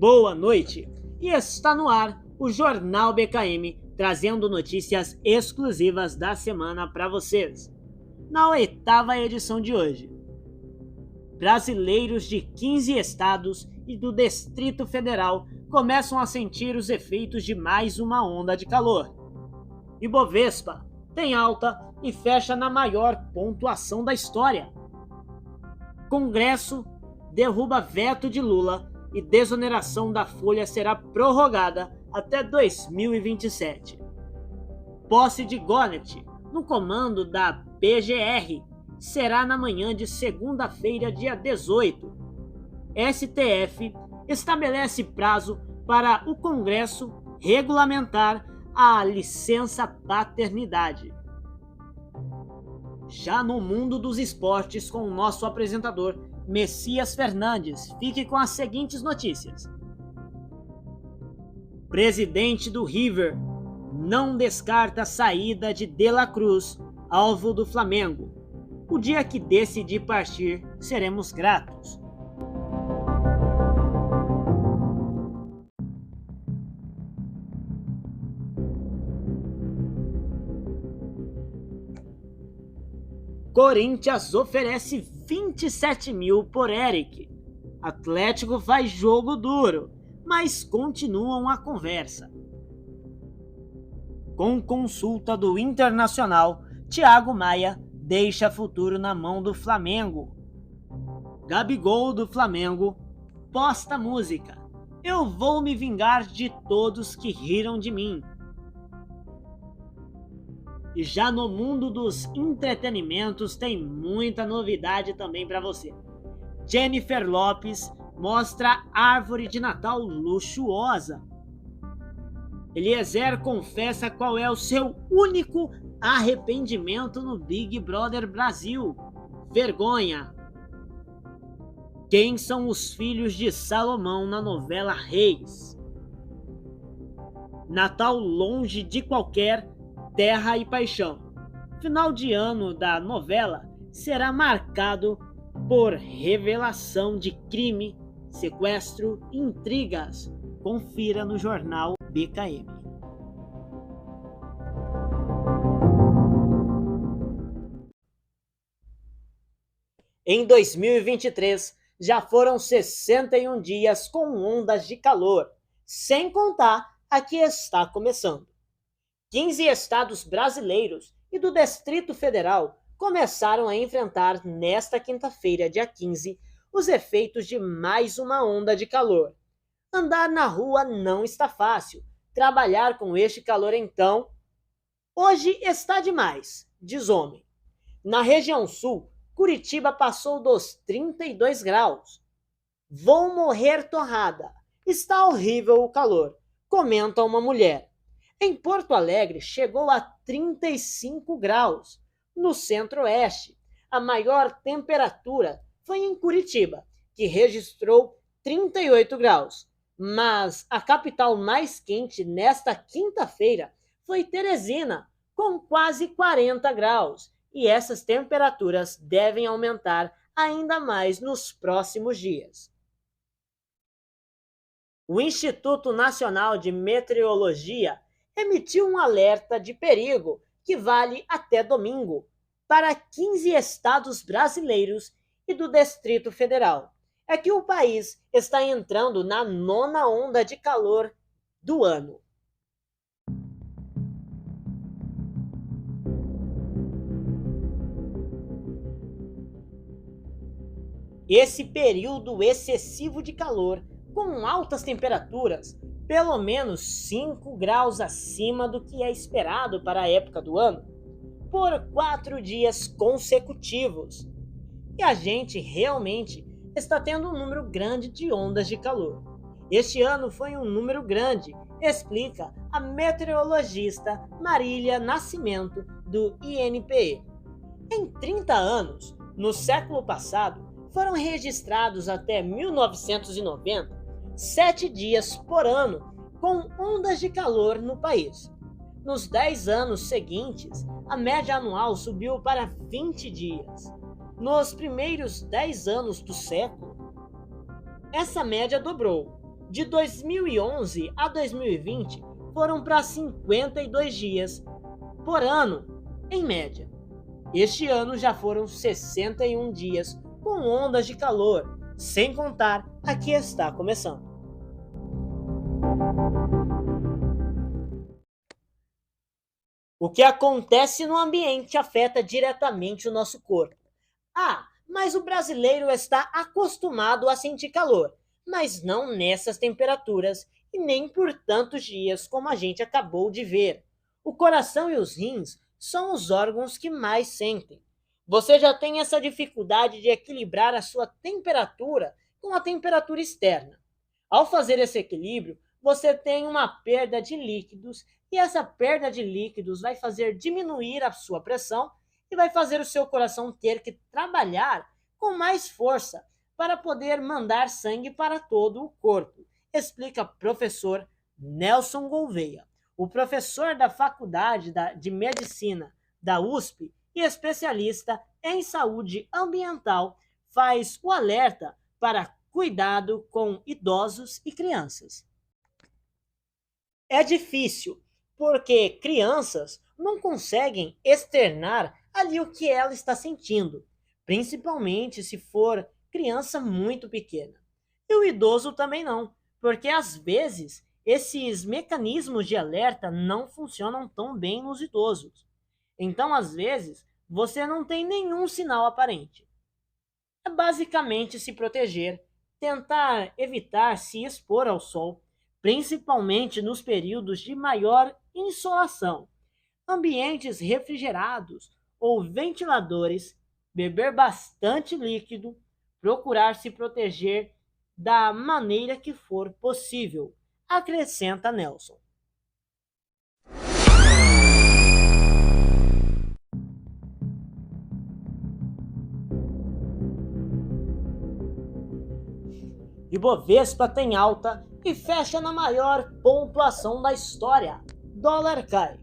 Boa noite! E está no ar o Jornal BKM, trazendo notícias exclusivas da semana para vocês. Na 8ª edição de hoje, brasileiros de 15 estados e do Distrito Federal começam a sentir os efeitos de mais uma onda de calor. Ibovespa tem alta e fecha na maior pontuação da história. Congresso derruba veto de Lula e desoneração da folha será prorrogada até 2027. Posse de Gornet no comando da PGR será na manhã de segunda-feira, dia 18. STF estabelece prazo para o Congresso regulamentar a licença paternidade. Já no mundo dos esportes, com o nosso apresentador Messias Fernandes, fique com as seguintes notícias. Presidente do River não descarta a saída de De La Cruz, alvo do Flamengo. O dia que decidir partir, seremos gratos. Corinthians oferece 27 mil por Eric. Atlético faz jogo duro, mas continuam a conversa. Com consulta do Internacional, Thiago Maia deixa futuro na mão do Flamengo. Gabigol do Flamengo posta música. Eu vou me vingar de todos que riram de mim. E já no mundo dos entretenimentos tem muita novidade também para você. Jennifer Lopez mostra árvore de Natal luxuosa. Eliezer confessa qual é o seu único arrependimento no Big Brother Brasil. Vergonha. Quem são os filhos de Salomão na novela Reis? Natal longe de qualquer Terra e Paixão. Final de ano da novela será marcado por revelação de crime, sequestro e intrigas. Confira no jornal BKM. Em 2023, já foram 61 dias com ondas de calor, sem contar a que está começando. 15 estados brasileiros e do Distrito Federal começaram a enfrentar nesta quinta-feira, dia 15, os efeitos de mais uma onda de calor. Andar na rua não está fácil. Trabalhar com este calor, então, hoje está demais, diz homem. Na região sul, Curitiba passou dos 32 graus. Vou morrer torrada. Está horrível o calor, comenta uma mulher. Em Porto Alegre, chegou a 35 graus. No centro-oeste, a maior temperatura foi em Curitiba, que registrou 38 graus. Mas a capital mais quente nesta quinta-feira foi Teresina, com quase 40 graus. E essas temperaturas devem aumentar ainda mais nos próximos dias. O Instituto Nacional de Meteorologia emitiu um alerta de perigo que vale até domingo para 15 estados brasileiros e do Distrito Federal. É que o país está entrando na 9ª onda de calor do ano. Esse período excessivo de calor, com altas temperaturas, pelo menos 5 graus acima do que é esperado para a época do ano, por 4 dias consecutivos. E a gente realmente está tendo um número grande de ondas de calor. Este ano foi um número grande, explica a meteorologista Marília Nascimento, do INPE. Em 30 anos, no século passado, foram registrados até 1990 7 dias por ano com ondas de calor no país. Nos 10 anos seguintes, a média anual subiu para 20 dias. Nos primeiros 10 anos do século, essa média dobrou. De 2011 a 2020 foram para 52 dias por ano, em média. Este ano já foram 61 dias com ondas de calor, sem contar a que está começando. O que acontece no ambiente afeta diretamente o nosso corpo. Mas o brasileiro está acostumado a sentir calor, mas não nessas temperaturas e nem por tantos dias como a gente acabou de ver. O coração e os rins são os órgãos que mais sentem. Você já tem essa dificuldade de equilibrar a sua temperatura com a temperatura externa. Ao fazer esse equilíbrio, você tem uma perda de líquidos e essa perda de líquidos vai fazer diminuir a sua pressão e vai fazer o seu coração ter que trabalhar com mais força para poder mandar sangue para todo o corpo, explica professor Nelson Gouveia, o professor da Faculdade de Medicina da USP e especialista em saúde ambiental, faz o alerta para cuidado com idosos e crianças. É difícil, porque crianças não conseguem externar ali o que ela está sentindo, principalmente se for criança muito pequena. E o idoso também não, porque às vezes esses mecanismos de alerta não funcionam tão bem nos idosos. Então, às vezes, você não tem nenhum sinal aparente. É basicamente se proteger, tentar evitar se expor ao sol, principalmente nos períodos de maior insolação, ambientes refrigerados ou ventiladores, beber bastante líquido, procurar se proteger da maneira que for possível, acrescenta Nelson. Ibovespa tem alta e fecha na maior pontuação da história. Dólar cai.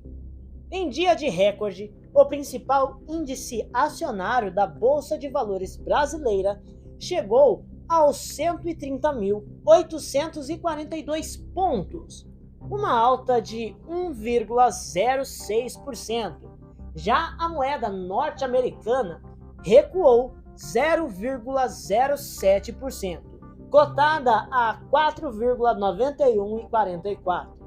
Em dia de recorde, o principal índice acionário da Bolsa de Valores brasileira chegou aos 130.842 pontos, uma alta de 1,06%. Já a moeda norte-americana recuou 0,07%, cotada a 4,9144.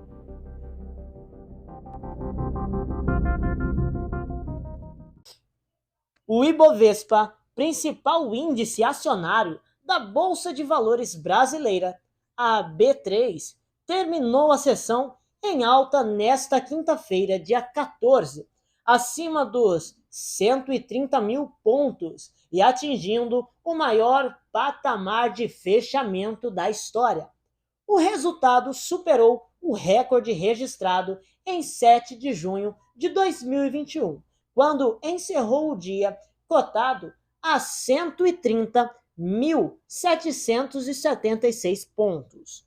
O Ibovespa, principal índice acionário da Bolsa de Valores brasileira, a B3, terminou a sessão em alta nesta quinta-feira, dia 14, acima dos 130 mil pontos e atingindo o maior patamar de fechamento da história. O resultado superou o recorde registrado em 7 de junho de 2021, quando encerrou o dia cotado a 130.776 pontos.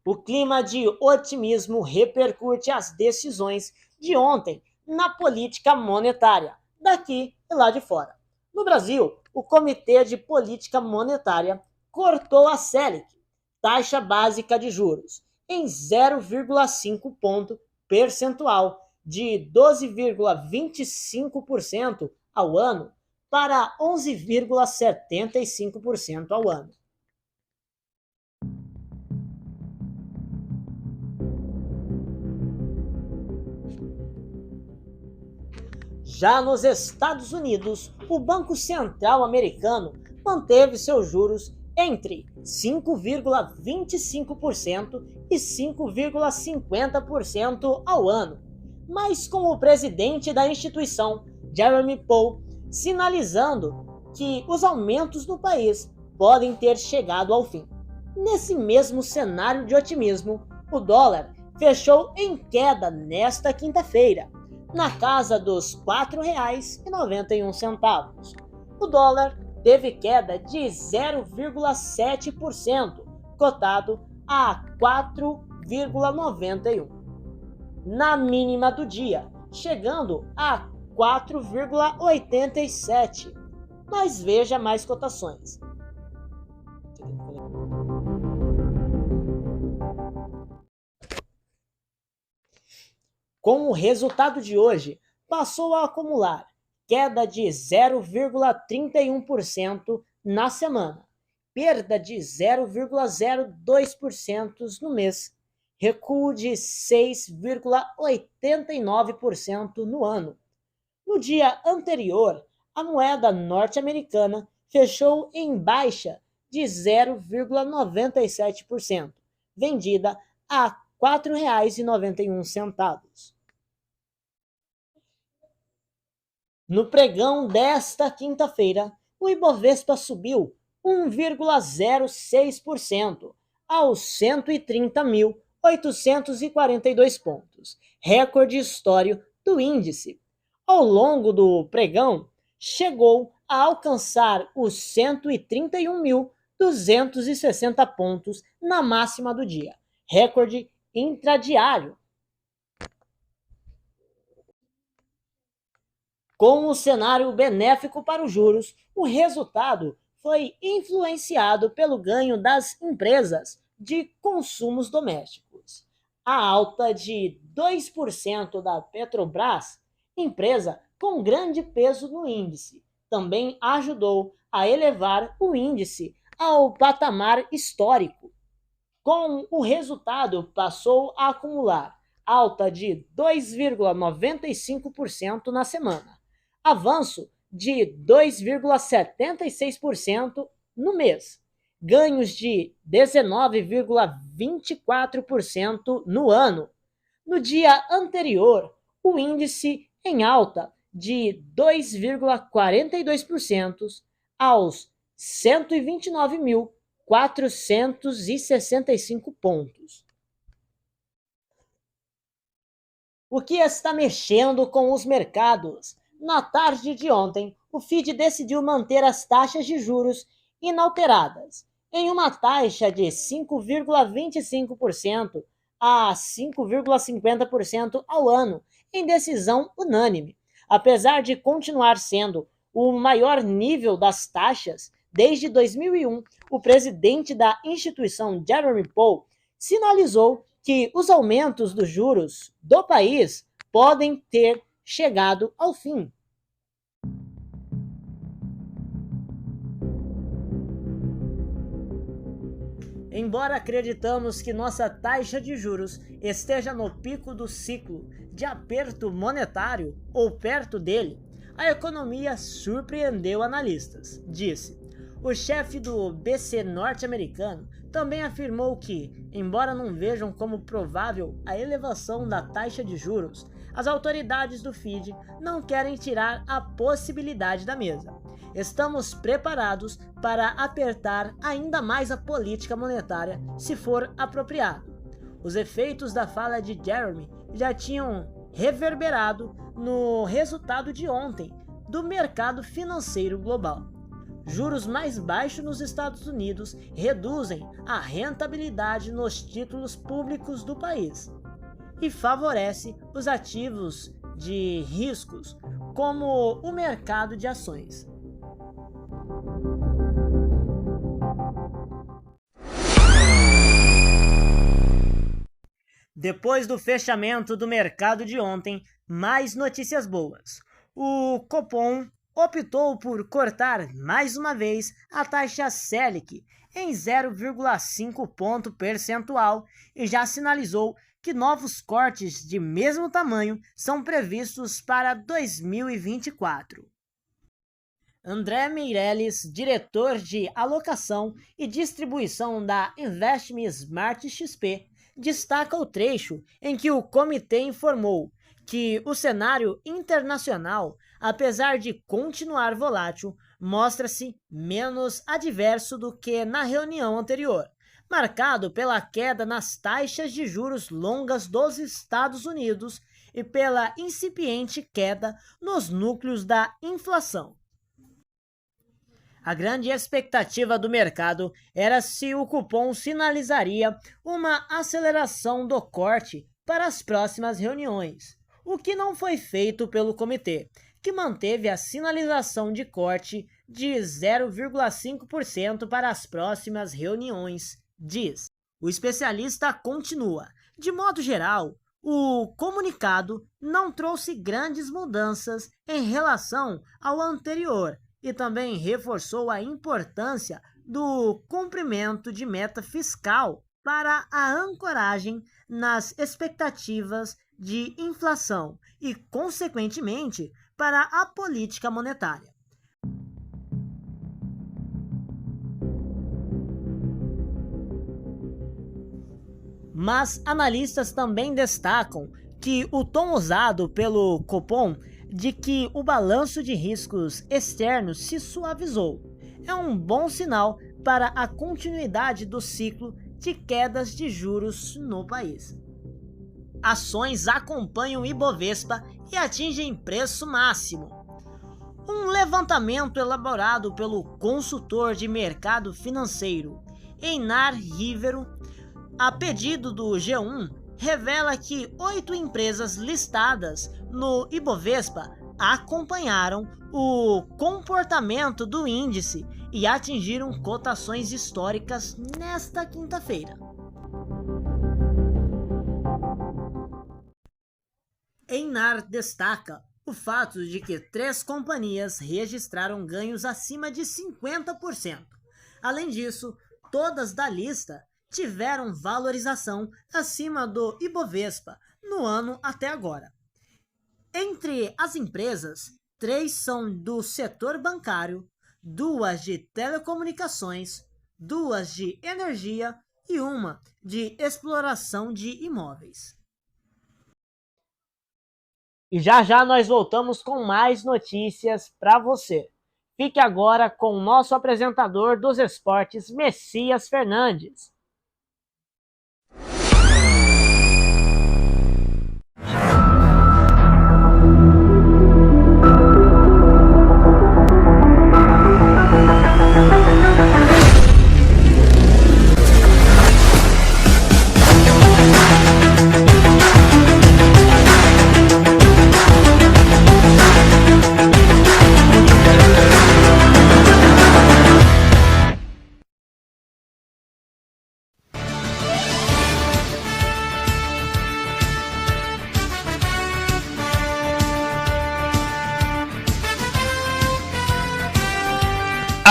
O clima de otimismo repercute as decisões de ontem na política monetária, daqui e lá de fora. No Brasil, o Comitê de Política Monetária cortou a Selic, taxa básica de juros, em 0,5 ponto percentual, de 12,25% ao ano para 11,75% ao ano. Já nos Estados Unidos, o Banco Central americano manteve seus juros entre 5,25% e 5,50% ao ano, mas com o presidente da instituição, Jeremy Powell, sinalizando que os aumentos no país podem ter chegado ao fim. Nesse mesmo cenário de otimismo, o dólar fechou em queda nesta quinta-feira, na casa dos R$ 4,91. O dólar teve queda de 0,7%, cotado a 4,91. Na mínima do dia, chegando a 4,87. Mas veja mais cotações. Com o resultado de hoje, passou a acumular queda de 0,31% na semana, perda de 0,02% no mês, recuo de 6,89% no ano. No dia anterior, a moeda norte-americana fechou em baixa de 0,97%, vendida a R$ 4,91. No pregão desta quinta-feira, o Ibovespa subiu 1,06% aos 130.842 pontos, recorde histórico do índice. Ao longo do pregão, chegou a alcançar os 131.260 pontos na máxima do dia, recorde intradiário. Com o cenário benéfico para os juros, o resultado foi influenciado pelo ganho das empresas de consumos domésticos. A alta de 2% da Petrobras, empresa com grande peso no índice, também ajudou a elevar o índice ao patamar histórico. Com o resultado, passou a acumular alta de 2,95% na semana, avanço de 2,76% no mês, ganhos de 19,24% no ano. No dia anterior, o índice em alta de 2,42% aos 129.465 pontos. O que está mexendo com os mercados? Na tarde de ontem, o FID decidiu manter as taxas de juros inalteradas, em uma taxa de 5,25% a 5,50% ao ano, em decisão unânime. Apesar de continuar sendo o maior nível das taxas desde 2001, o presidente da instituição, Jerome Powell, sinalizou que os aumentos dos juros do país podem ter chegado ao fim. Embora acreditamos que nossa taxa de juros esteja no pico do ciclo de aperto monetário ou perto dele, a economia surpreendeu analistas, disse. O chefe do BC norte-americano também afirmou que, embora não vejam como provável a elevação da taxa de juros, as autoridades do FID não querem tirar a possibilidade da mesa. Estamos preparados para apertar ainda mais a política monetária se for apropriado. Os efeitos da fala de Jerome já tinham reverberado no resultado de ontem do mercado financeiro global. Juros mais baixos nos Estados Unidos reduzem a rentabilidade nos títulos públicos do país e favorece os ativos de riscos, como o mercado de ações. Depois do fechamento do mercado de ontem, mais notícias boas. O Copom optou por cortar mais uma vez a taxa Selic em 0,5 ponto percentual e já sinalizou que novos cortes de mesmo tamanho são previstos para 2024. André Meirelles, diretor de alocação e distribuição da Investme Smart XP, destaca o trecho em que o comitê informou que o cenário internacional, apesar de continuar volátil, mostra-se menos adverso do que na reunião anterior, marcado pela queda nas taxas de juros longas dos Estados Unidos e pela incipiente queda nos núcleos da inflação. A grande expectativa do mercado era se o cupom sinalizaria uma aceleração do corte para as próximas reuniões, o que não foi feito pelo comitê, que manteve a sinalização de corte de 0,5% para as próximas reuniões, diz. O especialista continua. De modo geral, o comunicado não trouxe grandes mudanças em relação ao anterior e também reforçou a importância do cumprimento de meta fiscal para a ancoragem nas expectativas de inflação e, consequentemente, para a política monetária. Mas analistas também destacam que o tom usado pelo Copom de que o balanço de riscos externos se suavizou é um bom sinal para a continuidade do ciclo de quedas de juros no país. Ações acompanham o Ibovespa e atingem preço máximo. Um levantamento elaborado pelo consultor de mercado financeiro Einar Rivero, a pedido do G1, revela que 8 empresas listadas no Ibovespa acompanharam o comportamento do índice e atingiram cotações históricas nesta quinta-feira. Einar destaca o fato de que 3 companhias registraram ganhos acima de 50%. Além disso, todas da lista tiveram valorização acima do Ibovespa no ano até agora. Entre as empresas, 3 são do setor bancário, 2 de telecomunicações, 2 de energia e 1 de exploração de imóveis. E já nós voltamos com mais notícias para você. Fique agora com o nosso apresentador dos esportes, Messias Fernandes.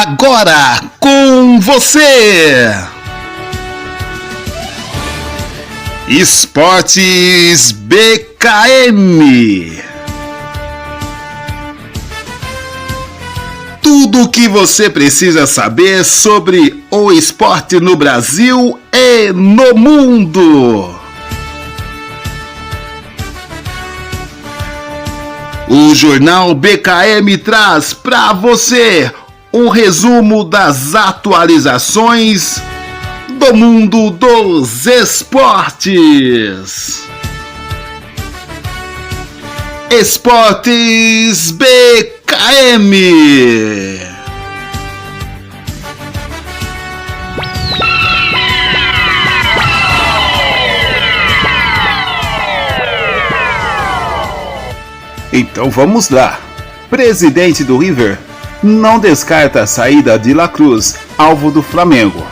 Agora com você, Esportes BKM. Tudo o que você precisa saber sobre o esporte no Brasil e no mundo. O Jornal BKM traz para você um resumo das atualizações do mundo dos esportes. Esportes BKM. Então vamos lá. Presidente do River não descarta a saída de La Cruz, alvo do Flamengo.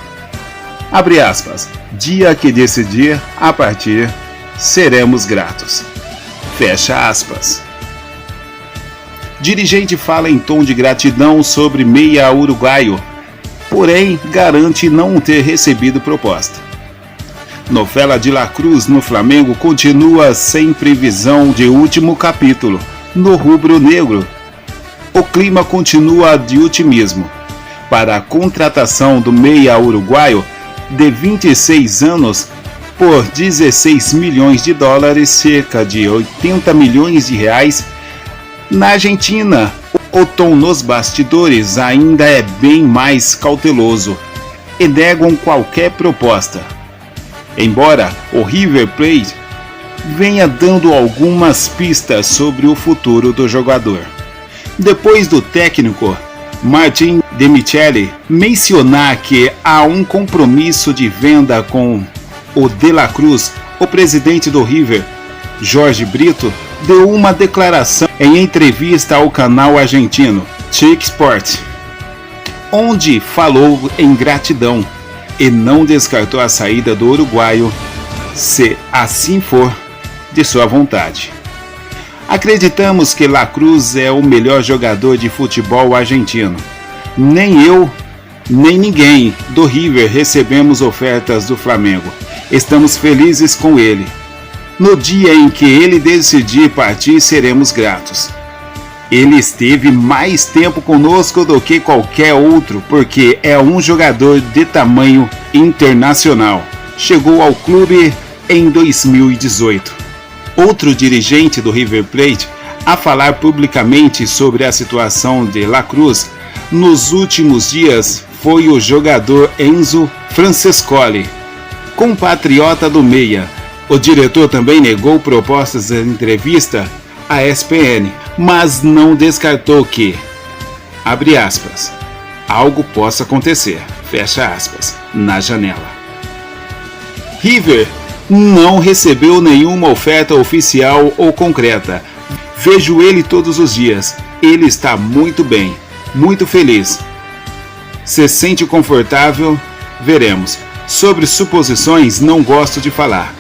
Abre aspas. Dia que decidir a partir, seremos gratos. Fecha aspas. Dirigente fala em tom de gratidão sobre meia uruguaio, porém garante não ter recebido proposta. Novela de La Cruz no Flamengo continua sem previsão de último capítulo. No rubro-negro, o clima continua de otimismo para a contratação do meia uruguaio de 26 anos por 16 milhões de dólares, cerca de 80 milhões de reais, na Argentina. O tom nos bastidores ainda é bem mais cauteloso e negam qualquer proposta. Embora o River Plate venha dando algumas pistas sobre o futuro do jogador. Depois do técnico Martin Demicheli mencionar que há um compromisso de venda com o De La Cruz, o presidente do River, Jorge Brito, deu uma declaração em entrevista ao canal argentino Chic Sport, onde falou em gratidão e não descartou a saída do uruguaio, se assim for, de sua vontade. Acreditamos que La Cruz é o melhor jogador de futebol argentino. Nem eu, nem ninguém do River recebemos ofertas do Flamengo. Estamos felizes com ele. No dia em que ele decidir partir, seremos gratos. Ele esteve mais tempo conosco do que qualquer outro, porque é um jogador de tamanho internacional. Chegou ao clube em 2018. Outro dirigente do River Plate a falar publicamente sobre a situação de La Cruz nos últimos dias foi o jogador Enzo Francescoli, compatriota do Meia. O diretor também negou propostas em entrevista à ESPN, mas não descartou que, abre aspas, algo possa acontecer, fecha aspas, na janela. River não recebeu nenhuma oferta oficial ou concreta. Vejo ele todos os dias. Ele está muito bem, muito feliz. Se sente confortável? Veremos. Sobre suposições, não gosto de falar.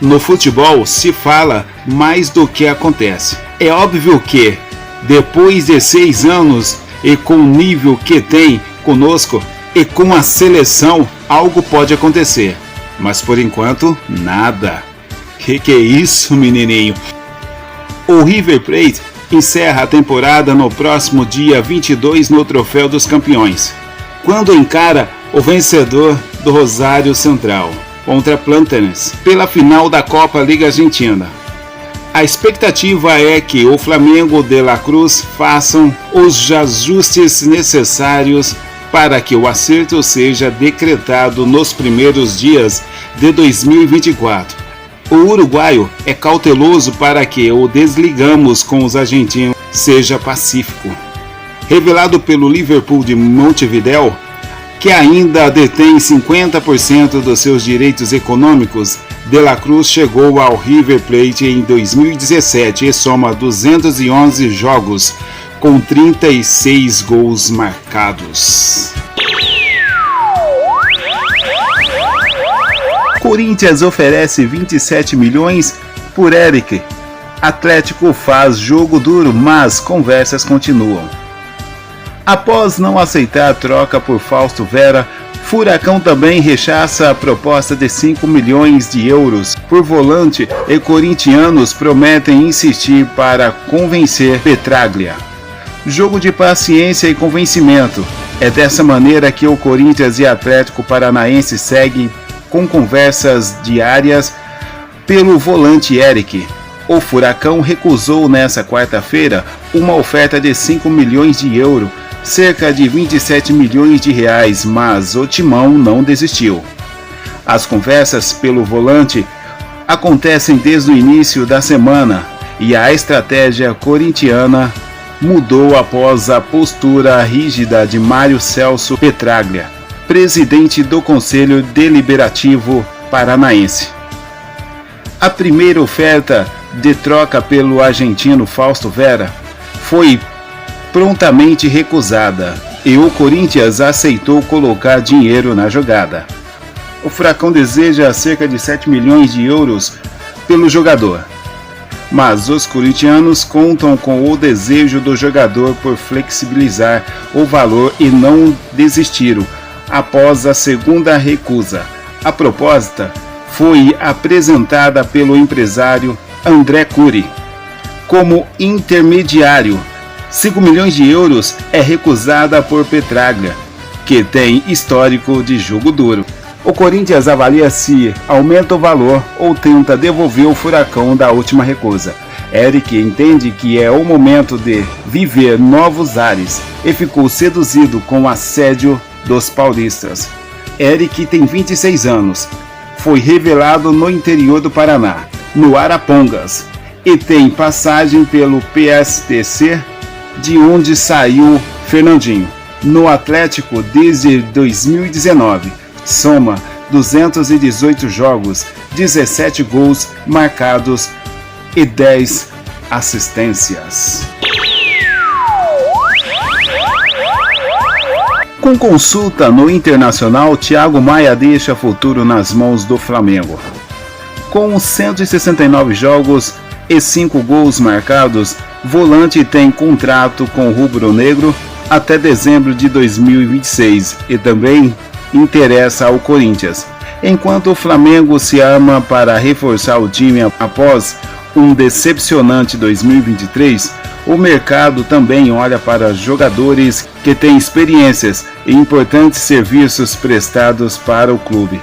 No futebol se fala mais do que acontece. É óbvio que, depois de 6 anos e com o nível que tem conosco e com a seleção, algo pode acontecer. Mas por enquanto, nada. Que é isso, menininho? O River Plate encerra a temporada no próximo dia 22 no Troféu dos Campeões, quando encara o vencedor do Rosário Central contra Platense pela final da Copa Liga Argentina. A expectativa é que o Flamengo de La Cruz façam os ajustes necessários para que o acerto seja decretado nos primeiros dias de 2024. O uruguaio é cauteloso para que o desligamos com os argentinos seja pacífico. Revelado pelo Liverpool de Montevideo, que ainda detém 50% dos seus direitos econômicos, De La Cruz chegou ao River Plate em 2017 e soma 211 jogos, com 36 gols marcados. Corinthians oferece 27 milhões por Eric. Atlético faz jogo duro, mas conversas continuam. Após não aceitar a troca por Fausto Vera, Furacão também rechaça a proposta de 5 milhões de euros por volante e corintianos prometem insistir para convencer Petraglia. Jogo de paciência e convencimento. É dessa maneira que o Corinthians e Atlético Paranaense seguem com conversas diárias pelo volante Eric. O Furacão recusou nesta quarta-feira uma oferta de 5 milhões de euros, cerca de 27 milhões de reais, mas o Timão não desistiu. As conversas pelo volante acontecem desde o início da semana e a estratégia corintiana mudou após a postura rígida de Mário Celso Petraglia, presidente do Conselho Deliberativo Paranaense. A primeira oferta de troca pelo argentino Fausto Vera foi prontamente recusada e o Corinthians aceitou colocar dinheiro na jogada. O Furacão deseja cerca de 7 milhões de euros pelo jogador, mas os corintianos contam com o desejo do jogador por flexibilizar o valor e não desistiram após a segunda recusa. A proposta foi apresentada pelo empresário André Curi como intermediário. 5 milhões de euros é recusada por Petraglia, que tem histórico de jogo duro. O Corinthians avalia se aumenta o valor ou tenta devolver o Furacão da última recusa. Eric entende que é o momento de viver novos ares e ficou seduzido com o assédio dos paulistas. Eric tem 26 anos, foi revelado no interior do Paraná, no Arapongas, e tem passagem pelo PSTC, de onde saiu Fernandinho. No Atlético desde 2019, soma 218 jogos, 17 gols marcados e 10 assistências. Com consulta no Internacional, Thiago Maia deixa futuro nas mãos do Flamengo. Com 169 jogos e 5 gols marcados, Volante tem contrato com o rubro-negro até dezembro de 2026 e também interessa ao Corinthians. Enquanto o Flamengo se arma para reforçar o time após um decepcionante 2023, o mercado também olha para jogadores que têm experiências e importantes serviços prestados para o clube.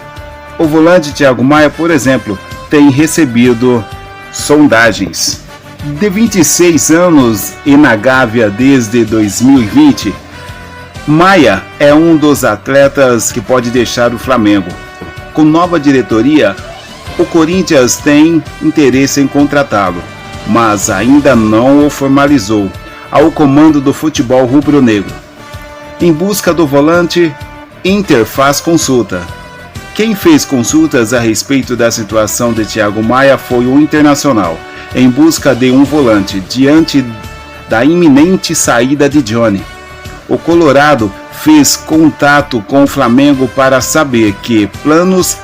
O volante Thiago Maia, por exemplo, tem recebido sondagens. De 26 anos e na Gávea desde 2020, Maia é um dos atletas que pode deixar o Flamengo. Com nova diretoria, o Corinthians tem interesse em contratá-lo, mas ainda não o formalizou ao comando do futebol rubro-negro. Em busca do volante, Inter faz consulta. Quem fez consultas a respeito da situação de Thiago Maia foi o Internacional, em busca de um volante, diante da iminente saída de Johnny. O Colorado fez contato com o Flamengo para saber que planos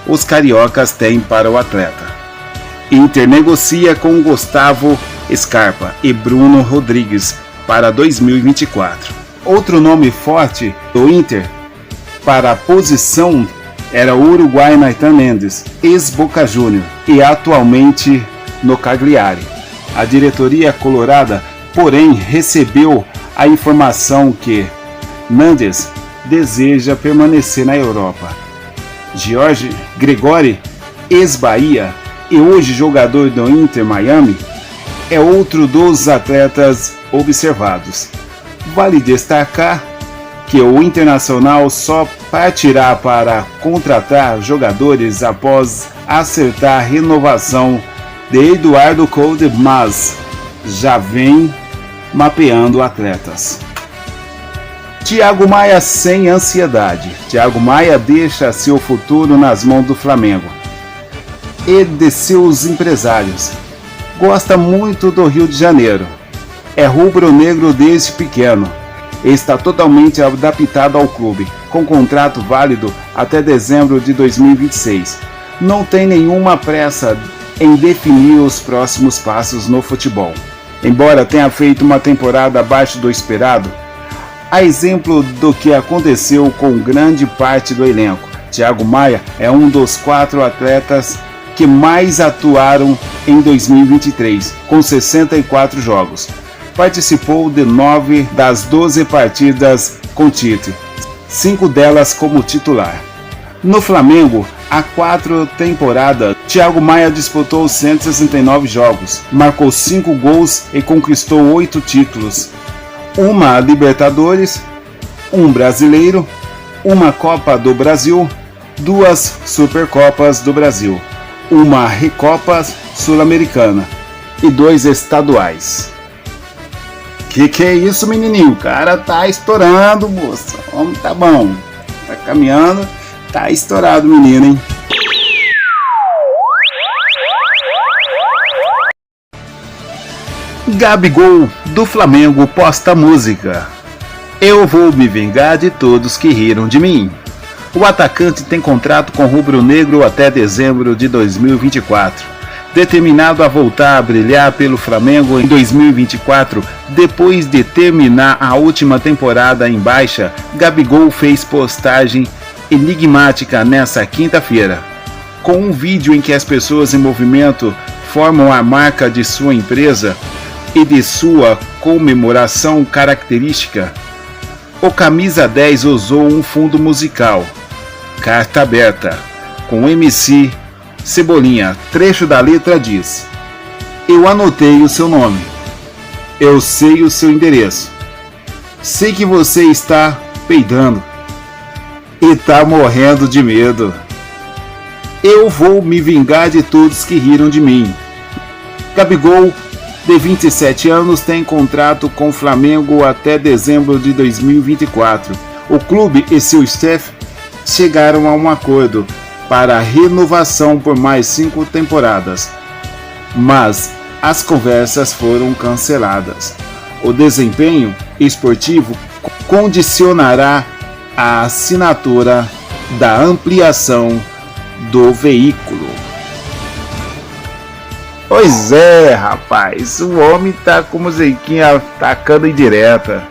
os cariocas têm para o atleta. Inter negocia com Gustavo Scarpa e Bruno Rodrigues para 2024. Outro nome forte do Inter para a posição era o uruguaio Nathan Mendes, ex-Boca Júnior e atualmente no Cagliari. A diretoria colorada, porém, recebeu a informação que Mendes deseja permanecer na Europa. Jorge Gregori, ex-Bahia e hoje jogador do Inter Miami, é outro dos atletas observados. Vale destacar que o Internacional só partirá para contratar jogadores após acertar a renovação de Eduardo Code, mas já vem mapeando atletas. Thiago Maia sem ansiedade. Thiago Maia deixa seu futuro nas mãos do Flamengo e de seus empresários. Gosta muito do Rio de Janeiro. É rubro-negro desde pequeno. Está totalmente adaptado ao clube, com contrato válido até dezembro de 2026. Não tem nenhuma pressa em definir os próximos passos no futebol. Embora tenha feito uma temporada abaixo do esperado, a exemplo do que aconteceu com grande parte do elenco, Thiago Maia é um dos 4 atletas que mais atuaram em 2023, com 64 jogos. Participou de 9 das 12 partidas com Tite, 5 delas como titular. No Flamengo, há 4 temporadas, Thiago Maia disputou 169 jogos, marcou 5 gols e conquistou 8 títulos. Uma Libertadores, um Brasileiro, uma Copa do Brasil, 2 Supercopas do Brasil, uma Recopa Sul-Americana e 2 estaduais. Que é isso, menininho? O cara tá estourando, moça. Homem tá bom. Tá caminhando, tá estourado, menino, hein? Gabigol, do Flamengo, posta música. Eu vou me vingar de todos que riram de mim. O atacante tem contrato com o rubro-negro até dezembro de 2024. Determinado a voltar a brilhar pelo Flamengo em 2024, depois de terminar a última temporada em baixa, Gabigol fez postagem enigmática nesta quinta-feira. Com um vídeo em que as pessoas em movimento formam a marca de sua empresa e de sua comemoração característica, o camisa 10 usou um fundo musical, Carta Aberta, com MC Cebolinha. Trecho da letra diz: eu anotei o seu nome, eu sei o seu endereço, sei que você está peidando e tá morrendo de medo. Eu vou me vingar de todos que riram de mim. Gabigol, de 27 anos, tem contrato com o Flamengo até dezembro de 2024. O clube e seu staff chegaram a um acordo para a renovação por mais 5 temporadas, mas as conversas foram canceladas. O desempenho esportivo condicionará a assinatura da ampliação do veículo. Pois é, rapaz, o homem tá com musiquinha tacando indireta.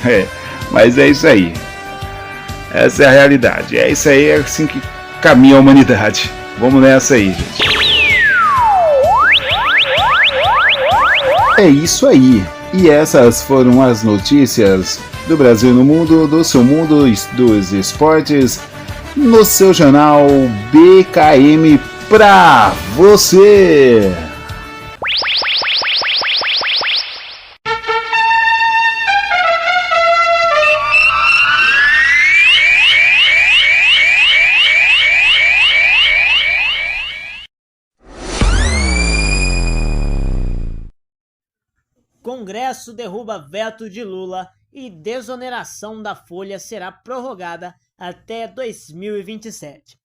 É, mas é isso aí. Essa é a realidade. É isso aí, é assim que caminha a humanidade. Vamos nessa aí, gente. É isso aí. E essas foram as notícias do Brasil no mundo, do seu mundo dos esportes, no seu jornal BKM pra você. Congresso derruba veto de Lula e desoneração da folha será prorrogada até 2027.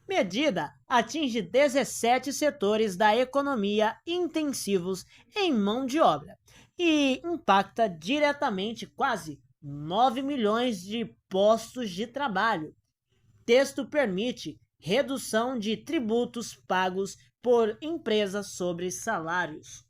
Medida atinge 17 setores da economia intensivos em mão de obra e impacta diretamente quase 9 milhões de postos de trabalho. Texto permite redução de tributos pagos por empresas sobre salários.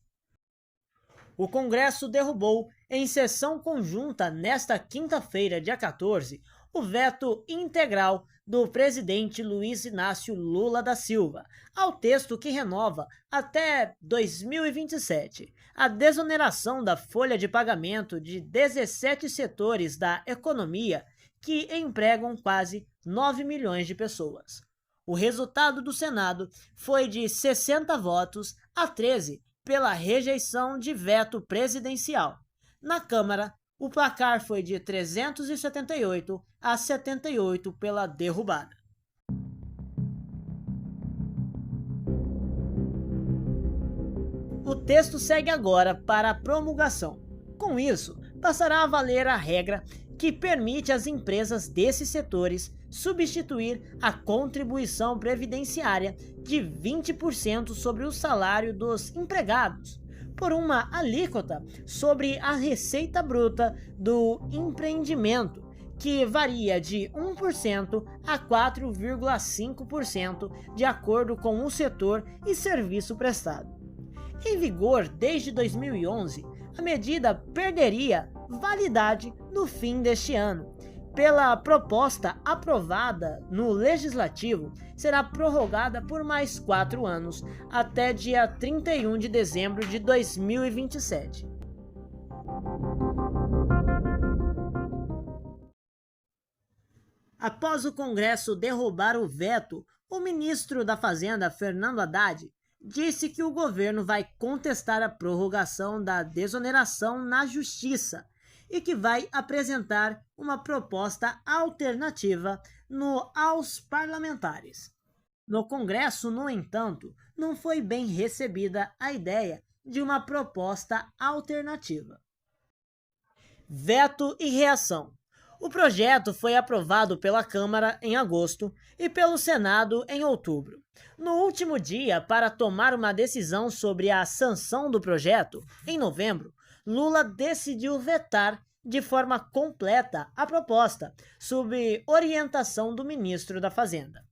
O Congresso derrubou, em sessão conjunta nesta quinta-feira, dia 14, o veto integral do presidente Luiz Inácio Lula da Silva ao texto que renova até 2027 a desoneração da folha de pagamento de 17 setores da economia que empregam quase 9 milhões de pessoas. O resultado do Senado foi de 60 votos a 13 pela rejeição de veto presidencial. Na Câmara, o placar foi de 378 a 78 pela derrubada. O texto segue agora para a promulgação. Com isso, passará a valer a regra que permite às empresas desses setores substituir a contribuição previdenciária de 20% sobre o salário dos empregados por uma alíquota sobre a receita bruta do empreendimento, que varia de 1% a 4,5% de acordo com o setor e serviço prestado. Em vigor desde 2011, a medida perderia validade no fim deste ano. Pela proposta aprovada no Legislativo, será prorrogada por mais 4 anos, até dia 31 de dezembro de 2027. Após o Congresso derrubar o veto, o ministro da Fazenda, Fernando Haddad, disse que o governo vai contestar a prorrogação da desoneração na Justiça e que vai apresentar uma proposta alternativa aos parlamentares. No Congresso, no entanto, não foi bem recebida a ideia de uma proposta alternativa. Veto e reação. O projeto foi aprovado pela Câmara em agosto e pelo Senado em outubro. No último dia para tomar uma decisão sobre a sanção do projeto, em novembro, Lula decidiu vetar de forma completa a proposta, sob orientação do ministro da Fazenda.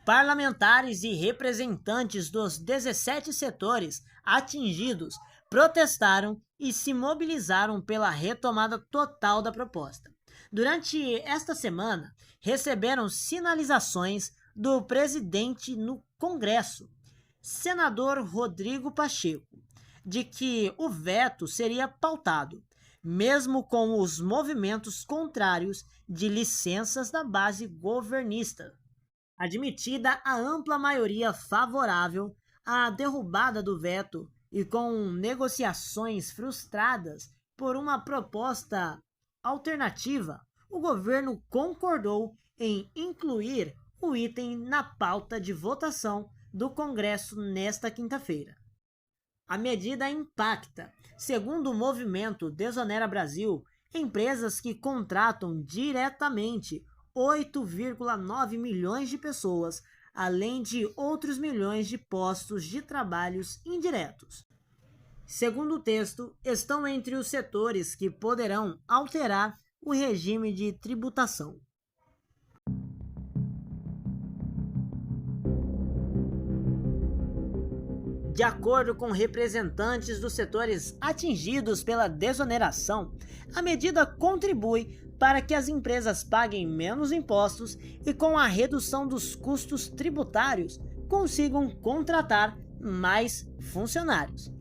Parlamentares e representantes dos 17 setores atingidos protestaram e se mobilizaram pela retomada total da proposta. Durante esta semana, receberam sinalizações do presidente no Congresso, senador Rodrigo Pacheco, de que o veto seria pautado, mesmo com os movimentos contrários de licenças da base governista. Admitida a ampla maioria favorável à derrubada do veto e com negociações frustradas por uma proposta alternativa, o governo concordou em incluir o item na pauta de votação do Congresso nesta quinta-feira. A medida impacta, segundo o movimento Desonera Brasil, empresas que contratam diretamente 8,9 milhões de pessoas, além de outros milhões de postos de trabalhos indiretos. Segundo o texto, estão entre os setores que poderão alterar o regime de tributação. De acordo com representantes dos setores atingidos pela desoneração, a medida contribui para que as empresas paguem menos impostos e, com a redução dos custos tributários, consigam contratar mais funcionários.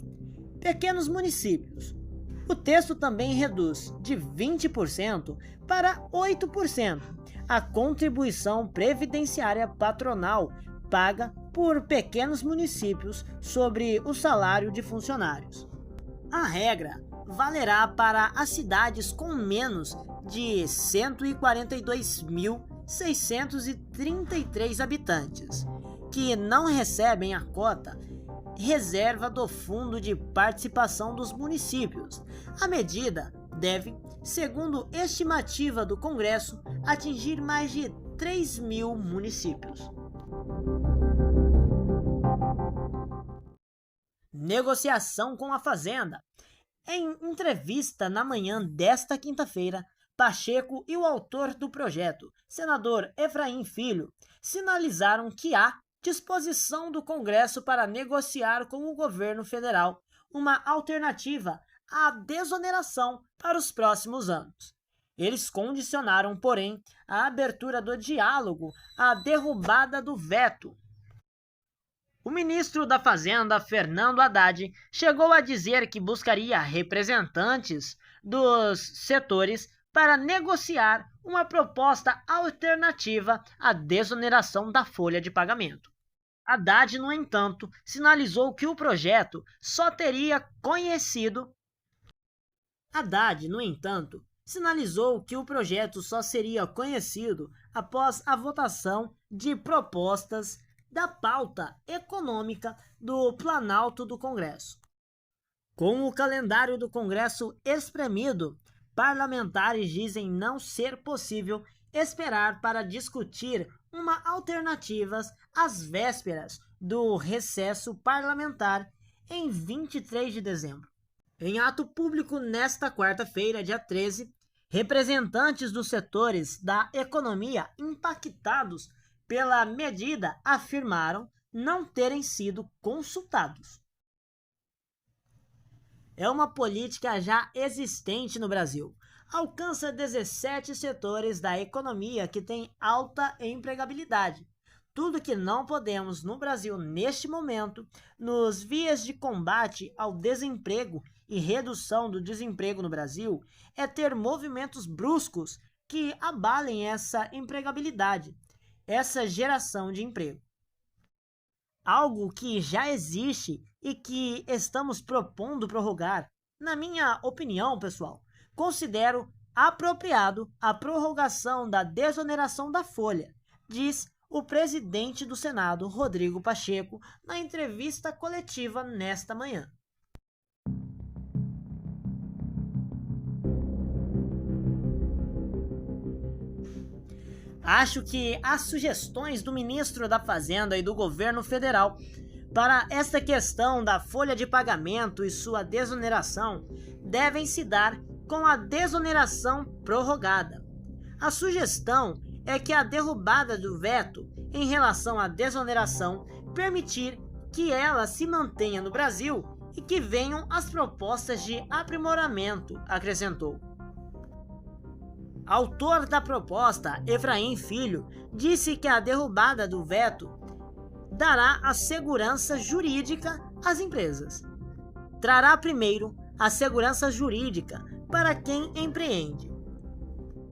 Pequenos municípios. O texto também reduz de 20% para 8% a contribuição previdenciária patronal paga por pequenos municípios sobre o salário de funcionários. A regra valerá para as cidades com menos de 142.633 habitantes, que não recebem a cota reserva do Fundo de Participação dos Municípios. A medida deve, segundo estimativa do Congresso, atingir mais de 3.000 municípios. Negociação com a Fazenda. Em entrevista na manhã desta quinta-feira, Pacheco e o autor do projeto, senador Efraim Filho, sinalizaram que há disposição do Congresso para negociar com o governo federal uma alternativa à desoneração para os próximos anos. Eles condicionaram, porém, a abertura do diálogo à derrubada do veto. O ministro da Fazenda, Fernando Haddad, chegou a dizer que buscaria representantes dos setores para negociar uma proposta alternativa à desoneração da folha de pagamento. Haddad, no entanto, sinalizou que o projeto só seria conhecido após a votação de propostas da pauta econômica do Planalto do Congresso. Com o calendário do Congresso espremido, parlamentares dizem não ser possível esperar para discutir uma alternativa às vésperas do recesso parlamentar em 23 de dezembro. Em ato público nesta quarta-feira, dia 13, representantes dos setores da economia impactados pela medida afirmaram não terem sido consultados. É uma política já existente no Brasil. Alcança 17 setores da economia que têm alta empregabilidade. Tudo que não podemos no Brasil neste momento, nos vias de combate ao desemprego e redução do desemprego no Brasil, é ter movimentos bruscos que abalem essa empregabilidade, essa geração de emprego. Algo que já existe e que estamos propondo prorrogar. Na minha opinião, pessoal, considero apropriado a prorrogação da desoneração da folha, diz o presidente do Senado, Rodrigo Pacheco, na entrevista coletiva nesta manhã. Acho que as sugestões do ministro da Fazenda e do governo federal para esta questão da folha de pagamento e sua desoneração devem se dar com a desoneração prorrogada. A sugestão é que a derrubada do veto em relação à desoneração permitir que ela se mantenha no Brasil e que venham as propostas de aprimoramento, acrescentou. Autor da proposta, Efraim Filho, disse que a derrubada do veto dará a segurança jurídica às empresas. Trará primeiro a segurança jurídica para quem empreende.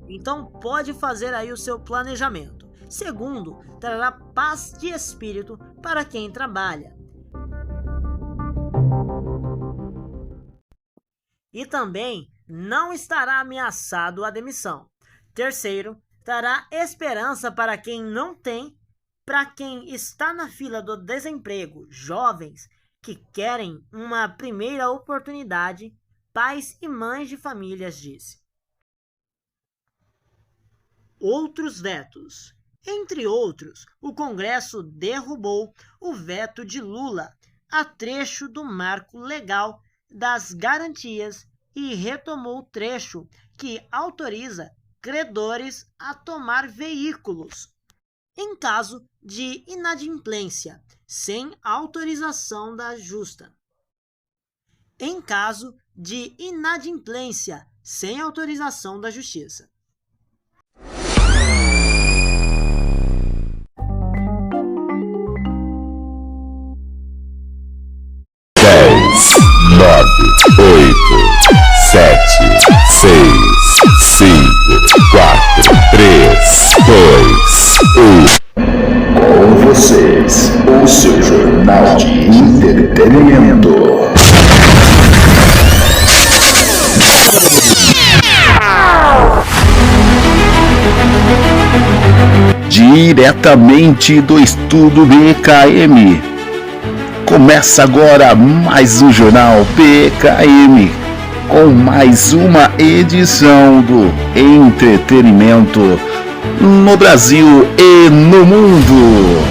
Então pode fazer aí o seu planejamento. Segundo, trará paz de espírito para quem trabalha. E também não estará ameaçado a demissão. Terceiro, trará esperança para quem não tem, para quem está na fila do desemprego, jovens que querem uma primeira oportunidade, pais e mães de famílias, disse. Outros vetos. Entre outros, o Congresso derrubou o veto de Lula a trecho do marco legal das garantias e retomou o trecho que autoriza credores a tomar veículos em caso de inadimplência, sem autorização da justa. Em caso de inadimplência, sem autorização da Justiça. Nove, 8, 7, 6, 5, 4, 3, 2, 1. Com vocês, o seu jornal de entretenimento. Diretamente do estúdio BKM. Começa agora mais um Jornal BKM, com mais uma edição do entretenimento no Brasil e no mundo.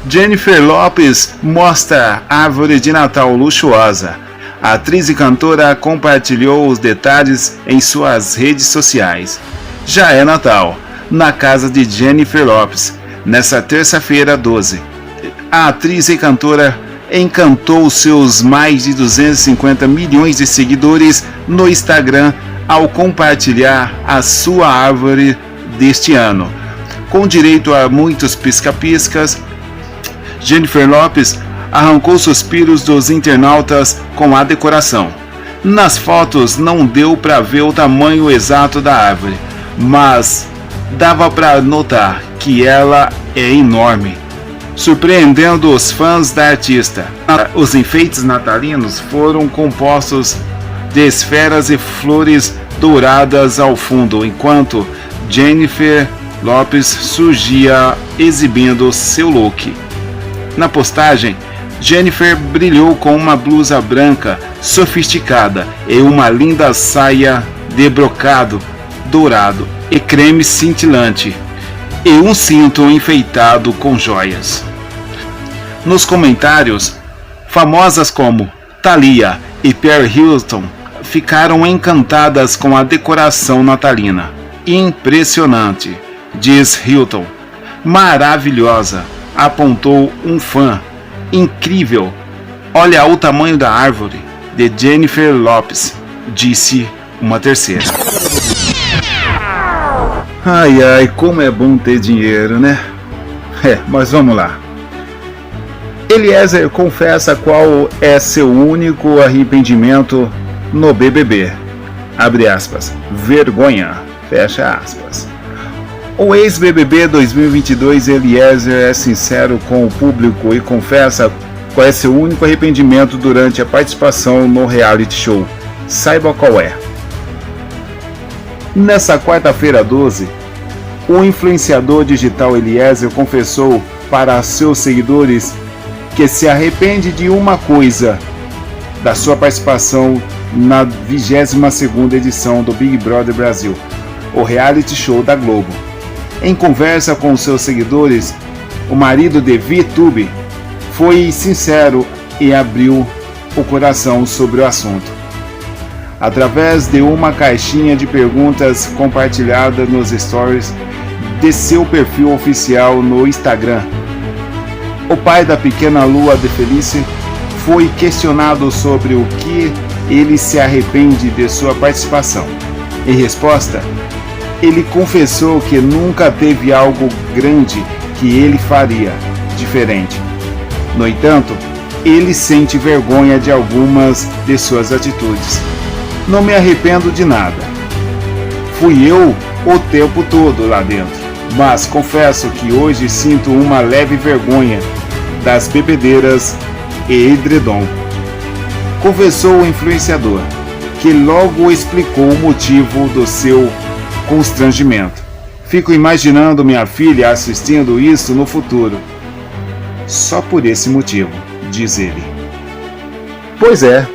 Jennifer Lopez mostra árvore de Natal luxuosa. A atriz e cantora compartilhou os detalhes em suas redes sociais. Já é Natal, na casa de Jennifer Lopez. Nessa terça-feira 12, a atriz e cantora encantou seus mais de 250 milhões de seguidores no Instagram ao compartilhar a sua árvore deste ano. Com direito a muitos pisca-piscas, Jennifer Lopez arrancou suspiros dos internautas com a decoração. Nas fotos não deu para ver o tamanho exato da árvore, mas dava para notar que ela é enorme, surpreendendo os fãs da artista. Os enfeites natalinos foram compostos de esferas e flores douradas ao fundo, enquanto Jennifer Lopez surgia exibindo seu look. Na postagem, Jennifer brilhou com uma blusa branca sofisticada e uma linda saia de brocado dourado e creme cintilante, e um cinto enfeitado com joias. Nos comentários, famosas como Thalia e Paris Hilton ficaram encantadas com a decoração natalina. Impressionante, diz Hilton. Maravilhosa, apontou um fã. Incrível, olha o tamanho da árvore de Jennifer Lopez, disse uma terceira. Ai, ai, como é bom ter dinheiro, né? Mas vamos lá. Eliezer confessa qual é seu único arrependimento no BBB. Abre aspas. Vergonha. Fecha aspas. O ex-BBB 2022 Eliezer é sincero com o público e confessa qual é seu único arrependimento durante a participação no reality show. Saiba qual é. Nessa quarta-feira 12, o influenciador digital Eliezer confessou para seus seguidores que se arrepende de uma coisa, da sua participação na 22ª edição do Big Brother Brasil, o reality show da Globo. Em conversa com seus seguidores, o marido de VTube foi sincero e abriu o coração sobre o assunto. Através de uma caixinha de perguntas compartilhada nos stories de seu perfil oficial no Instagram, o pai da pequena Lua de Felice foi questionado sobre o que ele se arrepende de sua participação. Em resposta, ele confessou que nunca teve algo grande que ele faria diferente. No entanto, ele sente vergonha de algumas de suas atitudes. Não me arrependo de nada. Fui eu o tempo todo lá dentro, mas confesso que hoje sinto uma leve vergonha das bebedeiras e edredom. Confessou o influenciador, que logo explicou o motivo do seu constrangimento. Fico imaginando minha filha assistindo isso no futuro. Só por esse motivo, diz ele. Pois é.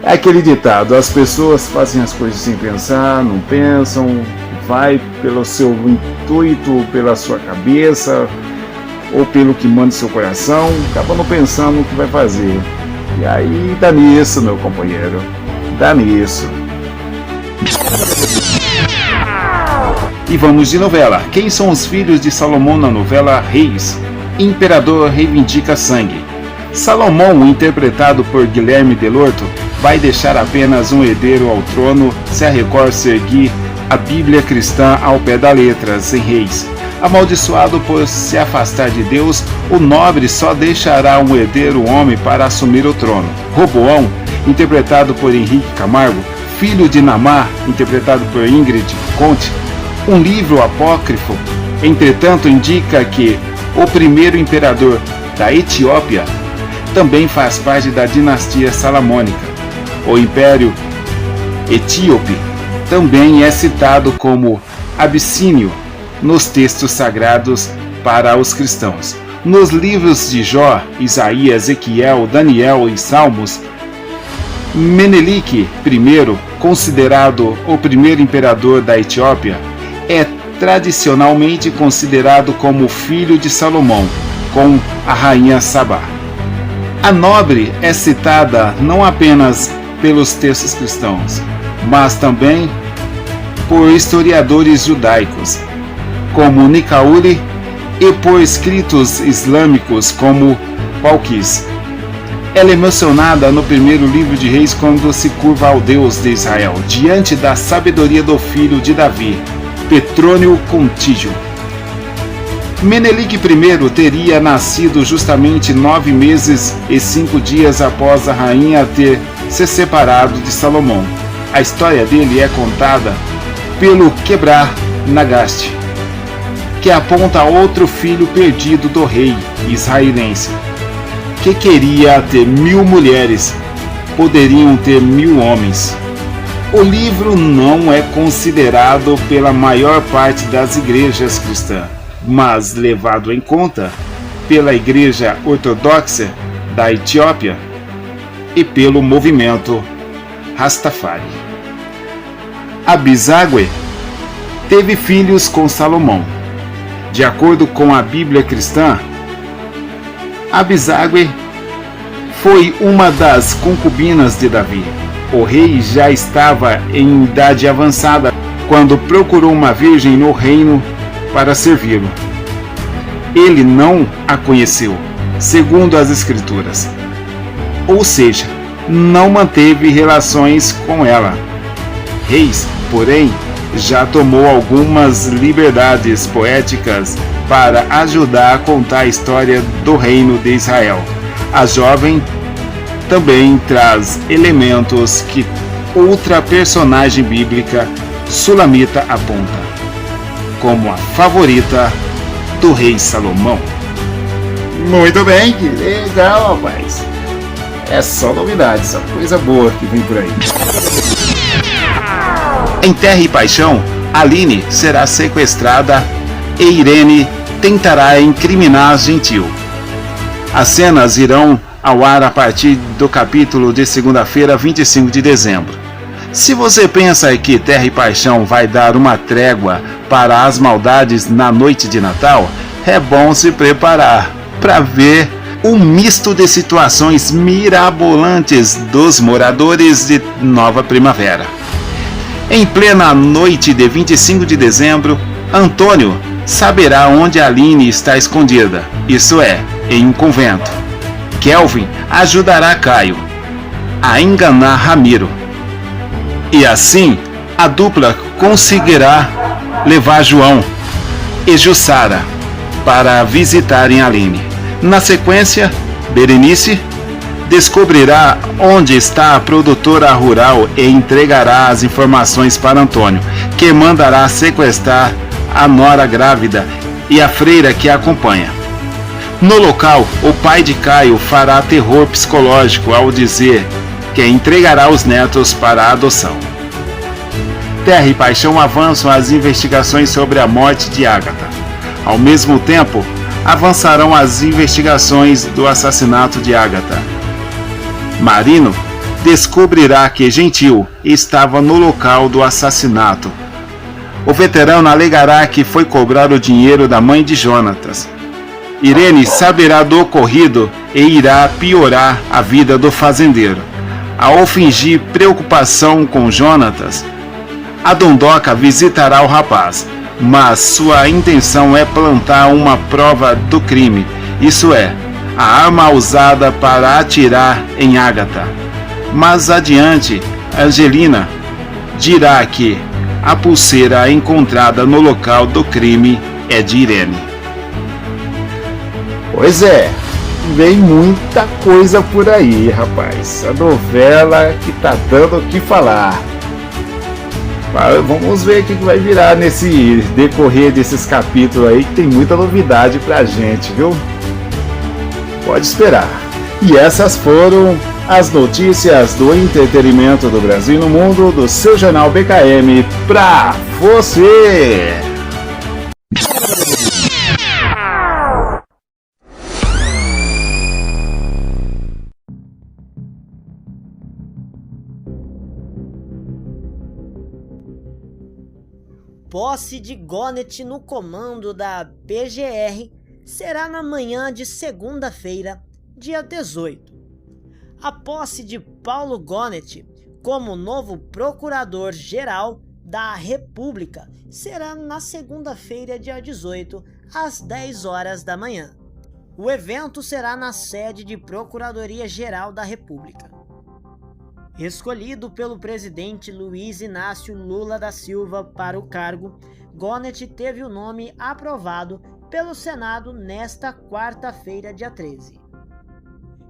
É aquele ditado, as pessoas fazem as coisas sem pensar, não pensam, vai pelo seu intuito, pela sua cabeça, ou pelo que manda seu coração, acaba não pensando o que vai fazer. E aí dá nisso, meu companheiro, dá nisso. E vamos de novela. Quem são os filhos de Salomão na novela Reis? Imperador reivindica sangue. Salomão, interpretado por Guilherme Delorto, vai deixar apenas um herdeiro ao trono se a Record seguir a Bíblia cristã ao pé da letra, em Reis. Amaldiçoado por se afastar de Deus, o nobre só deixará um herdeiro homem para assumir o trono. Roboão, interpretado por Henrique Camargo, filho de Namar, interpretado por Ingrid Conte, um livro apócrifo, entretanto, indica que o primeiro imperador da Etiópia também faz parte da dinastia salamônica. O Império Etíope também é citado como Abissínio nos textos sagrados para os cristãos. Nos livros de Jó, Isaías, Ezequiel, Daniel e Salmos, Menelik I, considerado o primeiro imperador da Etiópia, é tradicionalmente considerado como filho de Salomão, com a rainha Sabá. A nobre é citada não apenas pelos textos cristãos, mas também por historiadores judaicos, como Nicaure, e por escritos islâmicos como Balquis. Ela é mencionada no primeiro livro de Reis quando se curva ao Deus de Israel, diante da sabedoria do filho de Davi, Petrônio Contígio. Menelik I teria nascido justamente 9 meses e 5 dias após a rainha ter se separado de Salomão. A história dele é contada pelo Quebrar Nagaste, que aponta outro filho perdido do rei israelense, que queria ter 1000 mulheres, poderiam ter 1000 homens. O livro não é considerado pela maior parte das igrejas cristãs, mas levado em conta pela Igreja Ortodoxa da Etiópia e pelo movimento Rastafari. Abisague teve filhos com Salomão. De acordo com a Bíblia cristã, Abisague foi uma das concubinas de Davi. O rei já estava em idade avançada quando procurou uma virgem no reino para servi-lo. Ele não a conheceu, segundo as Escrituras. Ou seja, não manteve relações com ela. Reis, porém, já tomou algumas liberdades poéticas para ajudar a contar a história do reino de Israel. A jovem também traz elementos que outra personagem bíblica sulamita aponta, como a favorita do rei Salomão. Muito bem, que legal, rapaz. É só novidade, só coisa boa que vem por aí. Em Terra e Paixão, Aline será sequestrada e Irene tentará incriminar Gentil. As cenas irão ao ar a partir do capítulo de segunda-feira, 25 de dezembro. Se você pensa que Terra e Paixão vai dar uma trégua para as maldades na noite de Natal, é bom se preparar para ver um misto de situações mirabolantes dos moradores de Nova Primavera. Em plena noite de 25 de dezembro, Antônio saberá onde Aline está escondida, isso é, em um convento. Kelvin ajudará Caio a enganar Ramiro. E assim, a dupla conseguirá levar João e Jussara para visitarem Aline. Na sequência, Berenice descobrirá onde está a produtora rural e entregará as informações para Antônio, que mandará sequestrar a nora grávida e a freira que a acompanha. No local, o pai de Caio fará terror psicológico ao dizer que entregará os netos para a adoção. Terra e Paixão avançam as investigações sobre a morte de Ágata. Ao mesmo tempo, avançarão as investigações do assassinato de Ágata. Marino descobrirá que Gentil estava no local do assassinato. O veterano alegará que foi cobrar o dinheiro da mãe de Jonatas. Irene saberá do ocorrido e irá piorar a vida do fazendeiro. Ao fingir preocupação com Jonatas, a dondoca visitará o rapaz. mas sua intenção é plantar uma prova do crime, isso é, a arma usada para atirar em Agatha. Mais adiante, Angelina dirá que a pulseira encontrada no local do crime é de Irene. Pois é, vem muita coisa por aí, rapaz. A novela que tá dando o que falar. Vamos ver o que vai virar nesse decorrer desses capítulos aí, que tem muita novidade pra gente, viu? Pode esperar. E essas foram as notícias do entretenimento do Brasil e no mundo do seu jornal BKM pra você. Posse de Gonet no comando da PGR será na manhã de segunda-feira, dia 18. A posse de Paulo Gonet como novo Procurador-Geral da República será na segunda-feira, dia 18, às 10 horas da manhã. O evento será na sede de Procuradoria-Geral da República. Escolhido pelo presidente Luiz Inácio Lula da Silva para o cargo, Gonet teve o nome aprovado pelo Senado nesta quarta-feira, dia 13.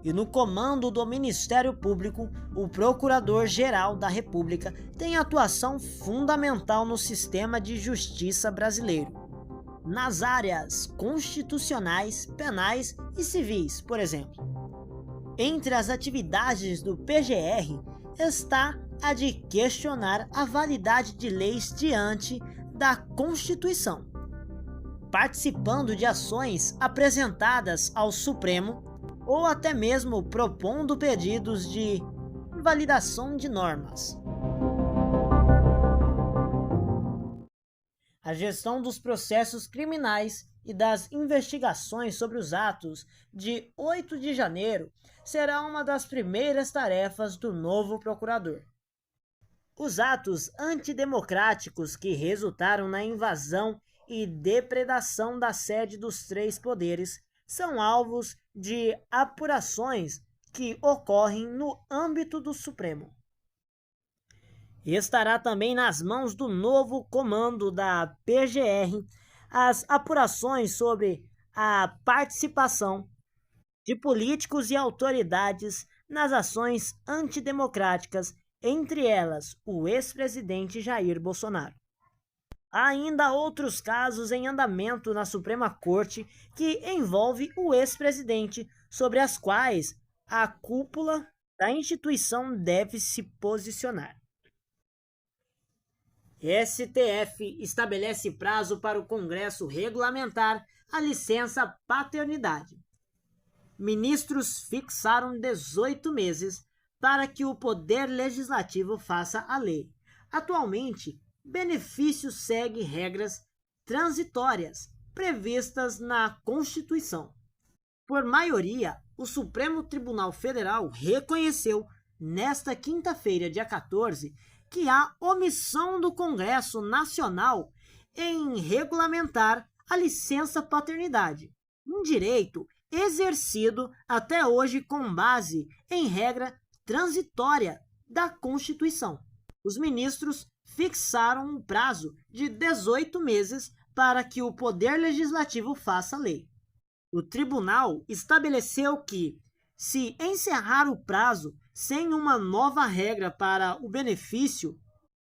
E no comando do Ministério Público, o Procurador-Geral da República tem atuação fundamental no sistema de justiça brasileiro, nas áreas constitucionais, penais e civis, por exemplo. Entre as atividades do PGR está a de questionar a validade de leis diante da Constituição, participando de ações apresentadas ao Supremo ou até mesmo propondo pedidos de invalidação de normas. A gestão dos processos criminais e das investigações sobre os atos de 8 de janeiro será uma das primeiras tarefas do novo procurador. Os atos antidemocráticos que resultaram na invasão e depredação da sede dos três poderes são alvos de apurações que ocorrem no âmbito do Supremo. Estará também nas mãos do novo comando da PGR as apurações sobre a participação de políticos e autoridades nas ações antidemocráticas, entre elas o ex-presidente Jair Bolsonaro. Há ainda outros casos em andamento na Suprema Corte que envolve o ex-presidente, sobre as quais a cúpula da instituição deve se posicionar. STF estabelece prazo para o Congresso regulamentar a licença paternidade. Ministros fixaram 18 meses para que o Poder Legislativo faça a lei. Atualmente, benefício segue regras transitórias previstas na Constituição. Por maioria, o Supremo Tribunal Federal reconheceu, nesta quinta-feira, dia 14, que há omissão do Congresso Nacional em regulamentar a licença paternidade, um direito exercido até hoje com base em regra transitória da Constituição. Os ministros fixaram um prazo de 18 meses para que o Poder Legislativo faça a lei. O tribunal estabeleceu que, se encerrar o prazo sem uma nova regra para o benefício,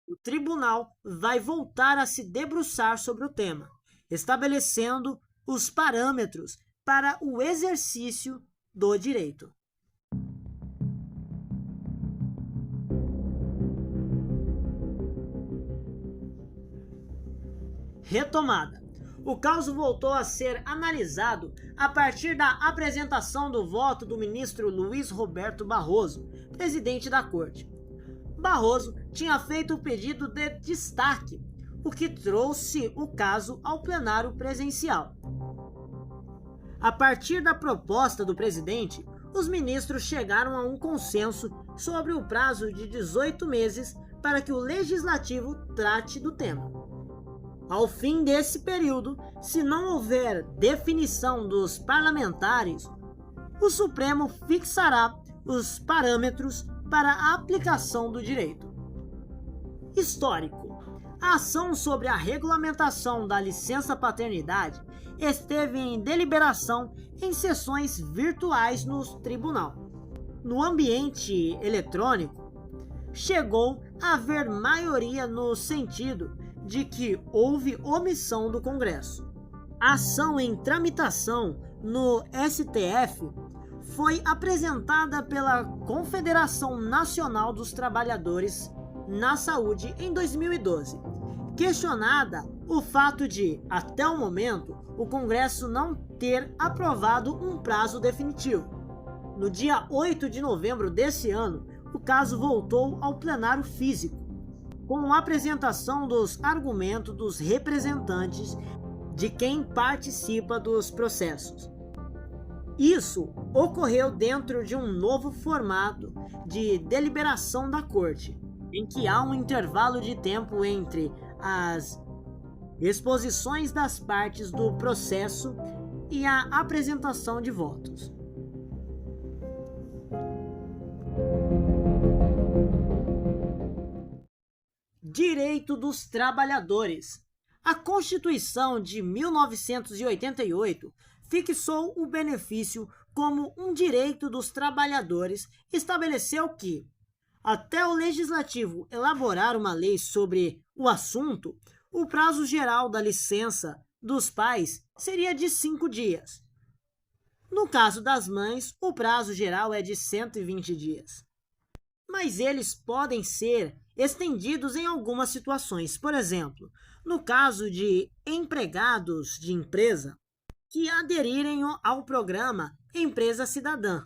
o tribunal vai voltar a se debruçar sobre o tema, estabelecendo os parâmetros para o exercício do direito. Retomada. O caso voltou a ser analisado a partir da apresentação do voto do ministro Luiz Roberto Barroso, presidente da Corte. Barroso tinha feito o pedido de destaque, o que trouxe o caso ao plenário presencial. A partir da proposta do presidente, os ministros chegaram a um consenso sobre o prazo de 18 meses para que o legislativo trate do tema. Ao fim desse período, se não houver definição dos parlamentares, o Supremo fixará os parâmetros para a aplicação do direito. Histórico. A ação sobre a regulamentação da licença-paternidade esteve em deliberação em sessões virtuais no tribunal. No ambiente eletrônico, chegou a haver maioria no sentido de que houve omissão do Congresso. A ação em tramitação no STF foi apresentada pela Confederação Nacional dos Trabalhadores na Saúde em 2012, questionada o fato de, até o momento, o Congresso não ter aprovado um prazo definitivo. No dia 8 de novembro desse ano, o caso voltou ao plenário físico, com a apresentação dos argumentos dos representantes de quem participa dos processos. Isso ocorreu dentro de um novo formato de deliberação da Corte, em que há um intervalo de tempo entre as exposições das partes do processo e a apresentação de votos. Direito dos trabalhadores. A Constituição de 1988 fixou o benefício como um direito dos trabalhadores, estabeleceu que, até o Legislativo elaborar uma lei sobre o assunto, o prazo geral da licença dos pais seria de 5 dias. No caso das mães, o prazo geral é de 120 dias. Mas eles podem ser estendidos em algumas situações. Por exemplo, no caso de empregados de empresa que aderirem ao programa Empresa Cidadã,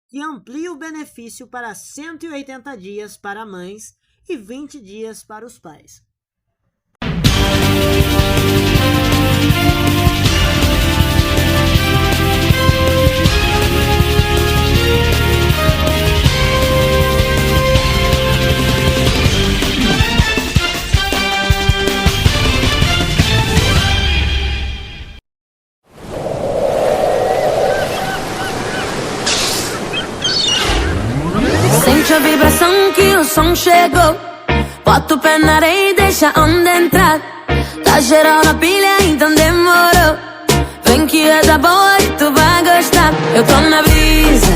que amplia o benefício para 180 dias para mães e 20 dias para os pais. Sente a vibração que o som chegou. Bota o pé na areia e deixa a onda entrar. Tá geral na pilha, então demorou. Vem que é da boa e tu vai gostar. Eu tô na brisa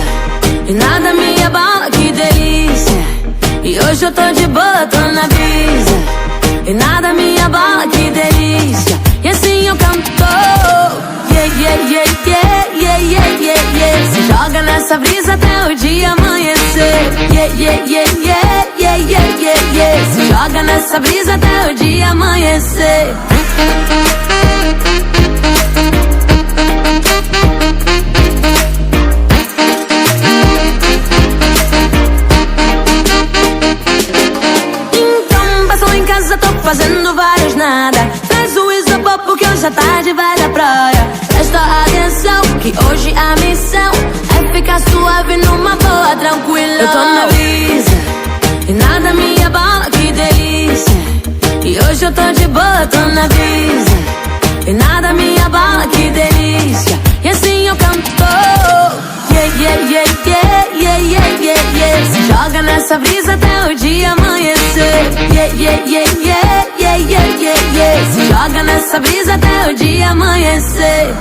e nada me abala, que delícia. E hoje eu tô de boa, tô na brisa e nada me abala, que delícia. E assim eu canto. Yeah, yeah, yeah, yeah, yeah, yeah, yeah, yeah. Se joga nessa brisa até o dia amanhecer. Yeah, yeah, yeah, yeah, yeah, yeah, yeah, yeah. Se joga nessa brisa até o dia amanhecer. Então passou em casa, tô fazendo vários nada. Traz o isopor porque hoje a tarde vai dar praia. Presta atenção que hoje a missão é ficar suave numa boa, tranquila. Eu tô na brisa e nada me abala, que delícia. E hoje eu tô de boa, tô na brisa e nada me abala, que delícia. E assim eu canto. Yeah, yeah, yeah, yeah, yeah, yeah, yeah, yeah. Se joga nessa brisa até o dia amanhecer. Yeah, yeah, yeah, yeah, yeah, yeah, yeah, yeah. Se joga nessa brisa até o dia amanhecer.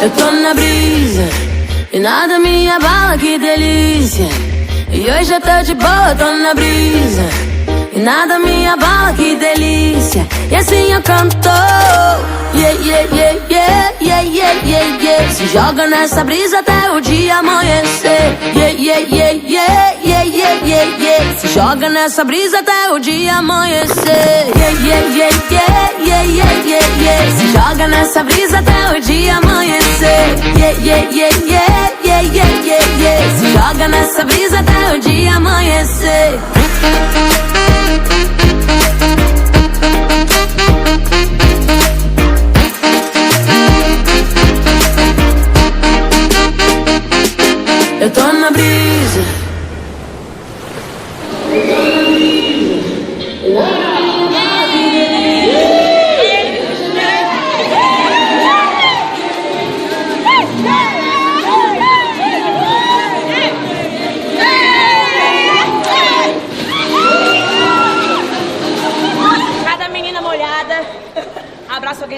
Eu tô na brisa e nada me abala, que delícia. E hoje eu tô de boa, tô na brisa e nada me abala, que delícia. E assim eu canto. Yeah, yeah, yeah, yeah, yeah, yeah, yeah, yeah. Se joga nessa brisa até o dia amanhecer. Yeah, yeah, yeah, yeah, yeah, yeah, yeah, yeah. Se joga nessa brisa até o dia amanhecer. Yeah, yeah, yeah, yeah, yeah, yeah, yeah, yeah. Se joga nessa brisa até o dia amanhecer. Yeah, yeah, yeah, yeah, yeah, yeah, yeah, yeah. Se joga nessa brisa até o dia amanhecer.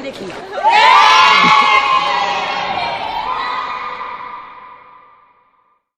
vendo aqui.